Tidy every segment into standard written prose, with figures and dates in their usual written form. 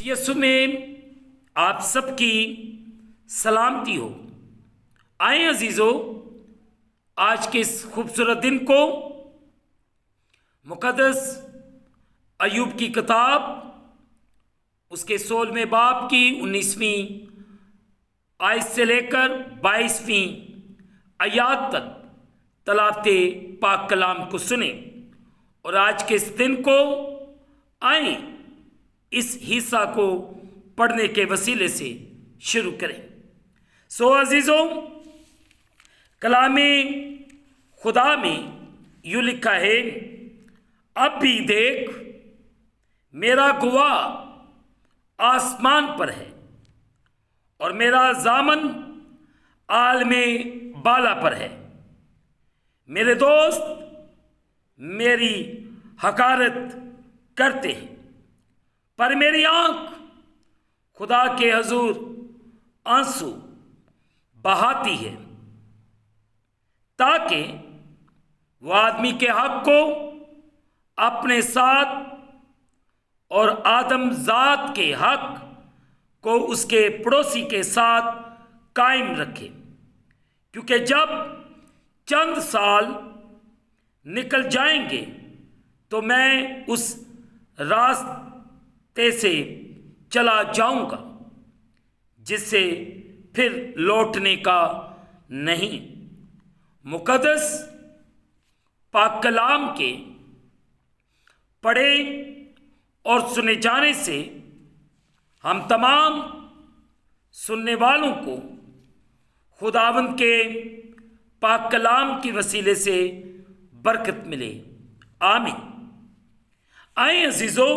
یسوع میں آپ سب کی سلامتی ہو۔ آئیں عزیزو، آج کے اس خوبصورت دن کو مقدس ایوب کی کتاب اس کے 16ویں باب کی 19ویں آیت سے لے کر 22ویں آیات تک تلاوت پاک کلام کو سنیں، اور آج کے اس دن کو آئیں اس حصہ کو پڑھنے کے وسیلے سے شروع کریں۔ عزیزوں، کلام خدا میں یوں لکھا ہے، اب بھی دیکھ میرا گواہ آسمان پر ہے اور میرا ضامن عالم بالا پر ہے۔ میرے دوست میری حقارت کرتے ہیں، پر میری آنکھ خدا کے حضور آنسو بہاتی ہے، تاکہ وہ آدمی کے حق کو اپنے ساتھ اور آدم ذات کے حق کو اس کے پڑوسی کے ساتھ قائم رکھے، کیونکہ جب چند سال نکل جائیں گے تو میں اس راستے سے چلا جاؤں گا جس سے پھر لوٹنے کا نہیں۔ مقدس پاک کلام کے پڑھے اور سنے جانے سے ہم تمام سننے والوں کو خداوند کے پاک کلام کے وسیلے سے برکت ملے، آمین۔ آئیں عزیزو،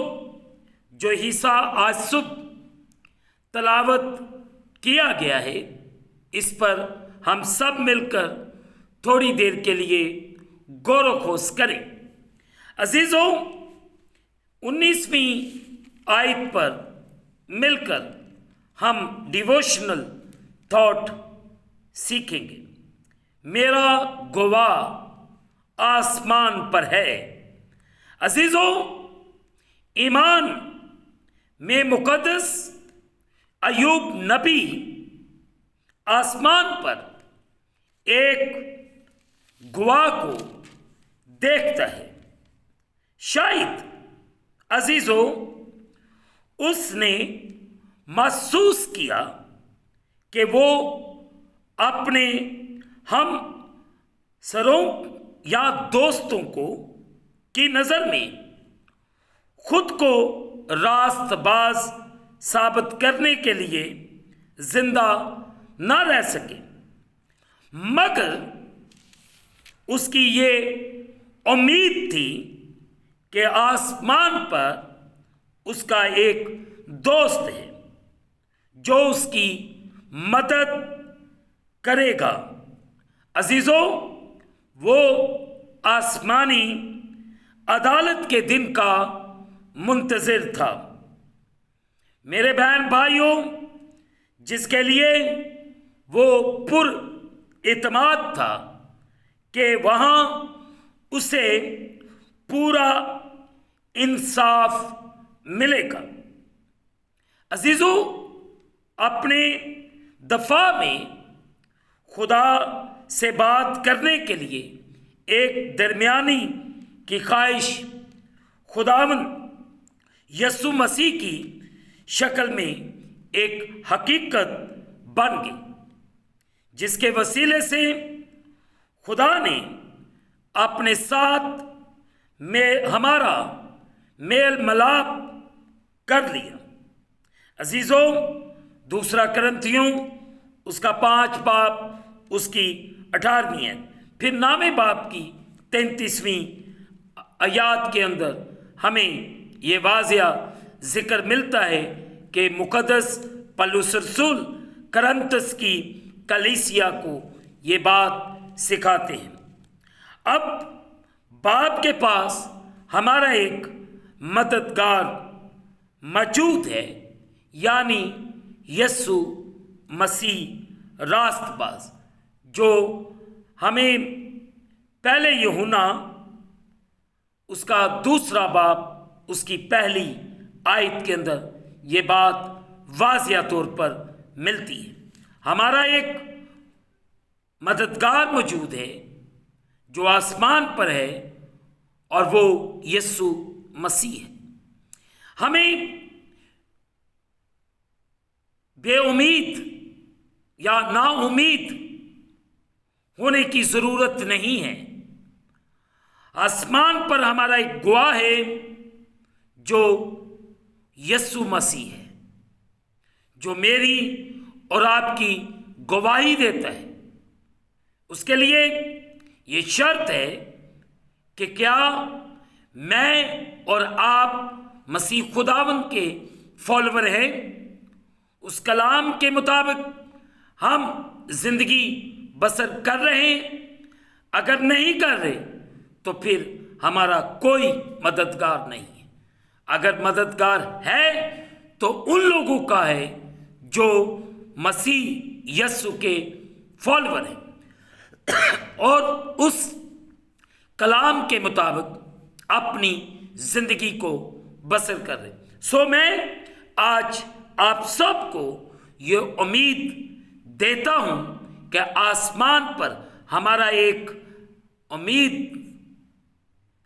جو حصہ آج صبح تلاوت کیا گیا ہے اس پر ہم سب مل کر تھوڑی دیر کے لیے غور و خوض کریں۔ عزیزو، 19ویں آیت پر مل کر ہم ڈیووشنل تھاٹ سیکھیں گے۔ میرا گواہ آسمان پر ہے۔ عزیزو، ایمان میں مقدس ایوب نبی آسمان پر ایک گواہ کو دیکھتا ہے۔ شاید عزیزو اس نے محسوس کیا کہ وہ اپنے ہم سروں یا دوستوں کی نظر میں خود کو راست باز ثابت کرنے کے لیے زندہ نہ رہ سکے، مگر اس کی یہ امید تھی کہ آسمان پر اس کا ایک دوست ہے جو اس کی مدد کرے گا۔ عزیزو، وہ آسمانی عدالت کے دن کا منتظر تھا۔ میرے بہن بھائیوں، جس کے لیے وہ پر اعتماد تھا کہ وہاں اسے پورا انصاف ملے گا۔ عزیزو، اپنے دفاع میں خدا سے بات کرنے کے لیے ایک درمیانی کی خواہش خداوند یسوع مسیح کی شکل میں ایک حقیقت بن گئی، جس کے وسیلے سے خدا نے اپنے ساتھ ہمارا میل ملاپ کر لیا۔ عزیزو، 2 کرنتھیوں اس کا 5 باب اس کی 18ویں ہے، پھر 9ویں باب کی 33ویں آیات کے اندر ہمیں یہ واضح ذکر ملتا ہے کہ مقدس پولس رسول کرنتس کی کلیسیا کو یہ بات سکھاتے ہیں۔ اب باپ کے پاس ہمارا ایک مددگار موجود ہے، یعنی یسوع مسیح راست باز، جو ہمیں پہلے یوحنا اس کا 2 باب اس کی پہلی آیت کے اندر یہ بات واضح طور پر ملتی ہے۔ ہمارا ایک مددگار موجود ہے جو آسمان پر ہے، اور وہ یسوع مسیح ہے۔ ہمیں بے امید یا نا امید ہونے کی ضرورت نہیں ہے۔ آسمان پر ہمارا ایک گواہ ہے جو یسوع مسیح ہے، جو میری اور آپ کی گواہی دیتا ہے۔ اس کے لیے یہ شرط ہے کہ کیا میں اور آپ مسیح خداوند کے فالوور ہیں، اس کلام کے مطابق ہم زندگی بسر کر رہے ہیں۔ اگر نہیں کر رہے تو پھر ہمارا کوئی مددگار نہیں ہے۔ اگر مددگار ہے تو ان لوگوں کا ہے جو مسیح یسوع کے فالوور ہیں اور اس کلام کے مطابق اپنی زندگی کو بسر کر رہے۔ سو میں آج آپ سب کو یہ امید دیتا ہوں کہ آسمان پر ہمارا ایک امید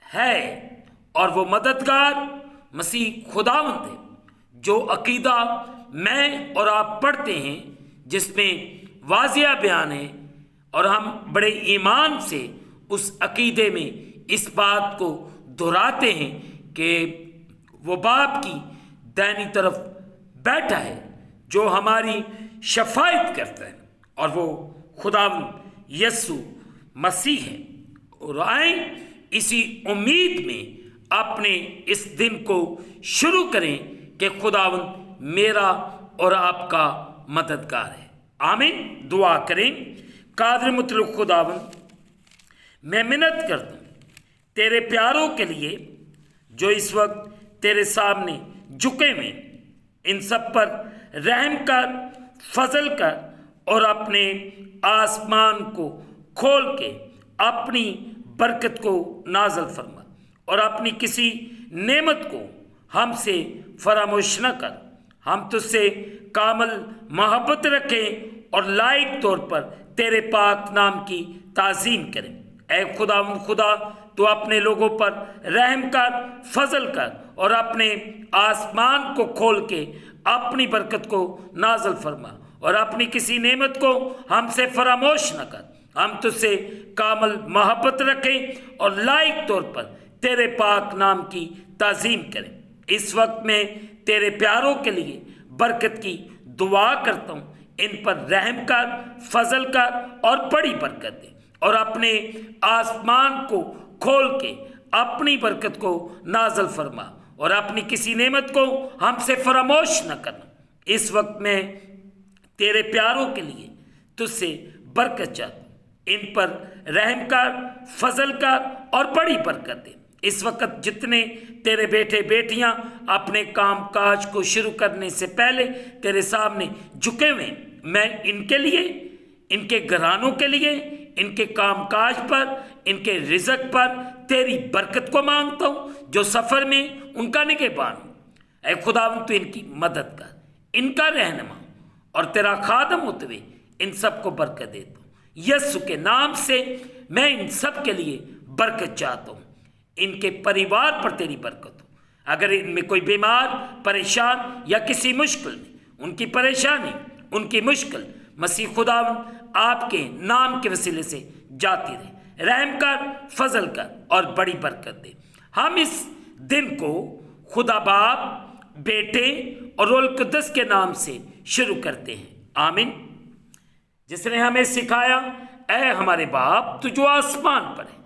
ہے، اور وہ مددگار مسیح خداوند ہے، جو عقیدہ میں اور آپ پڑھتے ہیں، جس میں واضح بیان ہے، اور ہم بڑے ایمان سے اس عقیدے میں اس بات کو دہراتے ہیں کہ وہ باپ کی دائنی طرف بیٹھا ہے جو ہماری شفاعت کرتا ہے، اور وہ خداوند یسوع مسیح ہے۔ اور آئیں اسی امید میں اپنے اس دن کو شروع کریں کہ خداوند میرا اور آپ کا مددگار ہے۔ آمین۔ دعا کریں۔ قادر مطلق خداوند، میں منت کرتا ہوں تیرے پیاروں کے لیے جو اس وقت تیرے سامنے جھکے ہوئے، ان سب پر رحم کر، فضل کر، اور اپنے آسمان کو کھول کے اپنی برکت کو نازل فرما، اور اپنی کسی نعمت کو ہم سے فراموش نہ کر۔ ہم تجھ سے کامل محبت رکھیں اور لائق طور پر تیرے پاک نام کی تعظیم کریں۔ اے خدا تو اپنے لوگوں پر رحم کر، فضل کر، اور اپنے آسمان کو کھول کے اپنی برکت کو نازل فرما، اور اپنی کسی نعمت کو ہم سے فراموش نہ کر۔ ہم تجھ سے کامل محبت رکھیں اور لائق طور پر تیرے پاک نام کی تعظیم کریں۔ اس وقت میں تیرے پیاروں کے لیے برکت کی دعا کرتا ہوں، ان پر رحم کر، فضل کر، اور بڑی برکت دے، اور اپنے آسمان کو کھول کے اپنی برکت کو نازل فرما، اور اپنی کسی نعمت کو ہم سے فراموش نہ کرنا۔ اس وقت میں تیرے پیاروں کے لیے تجھ سے برکت چاہتا ہوں، ان پر رحم کر، فضل کر، اور بڑی برکت دے۔ اس وقت جتنے تیرے بیٹے بیٹیاں اپنے کام کاج کو شروع کرنے سے پہلے تیرے سامنے جھکے ہوئے، میں ان کے لیے، ان کے گھرانوں کے لیے، ان کے کام کاج پر، ان کے رزق پر تیری برکت کو مانگتا ہوں، جو سفر میں ان کا نگہبان ہو۔ اے خداوند تو ان کی مدد کر، ان کا رہنما، اور تیرا خادم ہوتے ہوئے ان سب کو برکت دیتا ہوں۔ یسوع کے نام سے میں ان سب کے لیے برکت چاہتا ہوں، ان کے پریوار پر تیری برکت ہو۔ اگر ان میں کوئی بیمار، پریشان یا کسی مشکل میں، ان کی پریشانی، ان کی مشکل مسیح خداوند آپ کے نام کے وسیلے سے جاتی رہے۔ رحم کر، فضل کر، اور بڑی برکت دے۔ ہم اس دن کو خدا باپ، بیٹے اور روح القدس کے نام سے شروع کرتے ہیں۔ آمین۔ جس نے ہمیں سکھایا، اے ہمارے باپ تو جو آسمان پر ہے،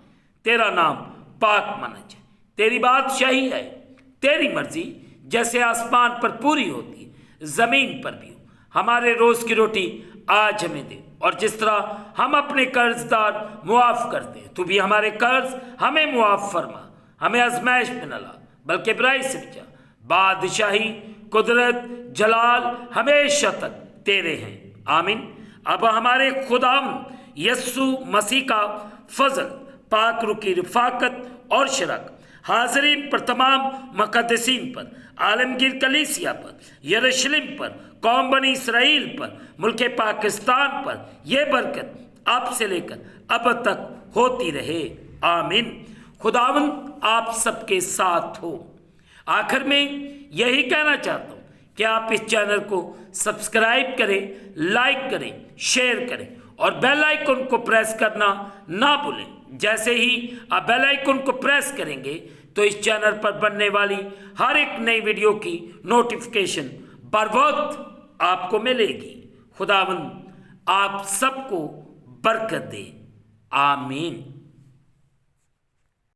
تیرا نام پاک مانا جائے، تیری بادشاہی ہے، تیری مرضی جیسے آسمان پر پوری ہوتی ہے زمین پر بھی ہو۔ ہمارے روز کی روٹی آج ہمیں دے، اور جس طرح ہم اپنے قرض دار معاف کرتے ہیں، تو بھی ہمارے قرض ہمیں معاف فرما۔ ہمیں آزمائش میں نہ لا بلکہ برائی سے بچا۔ بادشاہی، قدرت، جلال ہمیشہ تک تیرے ہیں۔ آمین۔ اب ہمارے خداوند یسوع مسیح کا فضل، پاک روح کی رفاقت اور شراکت حاضرین پر، تمام مقدسین پر، عالمگیر کلیسیا پر، یروشلم پر، قوم بنی اسرائیل پر، ملک پاکستان پر یہ برکت اب سے لے کر اب تک ہوتی رہے، آمین۔ خداوند آپ سب کے ساتھ ہو۔ آخر میں یہی کہنا چاہتا ہوں کہ آپ اس چینل کو سبسکرائب کریں، لائک کریں، شیئر کریں اور بیل آئیکن کو پریس کرنا نہ بھولیں۔ جیسے ہی آپ بیل آئیکن کو پریس کریں گے تو اس چینل پر بننے والی ہر ایک نئی ویڈیو کی نوٹیفیکیشن بروقت آپ کو ملے گی۔ خداوند آپ سب کو برکت دے، آمین۔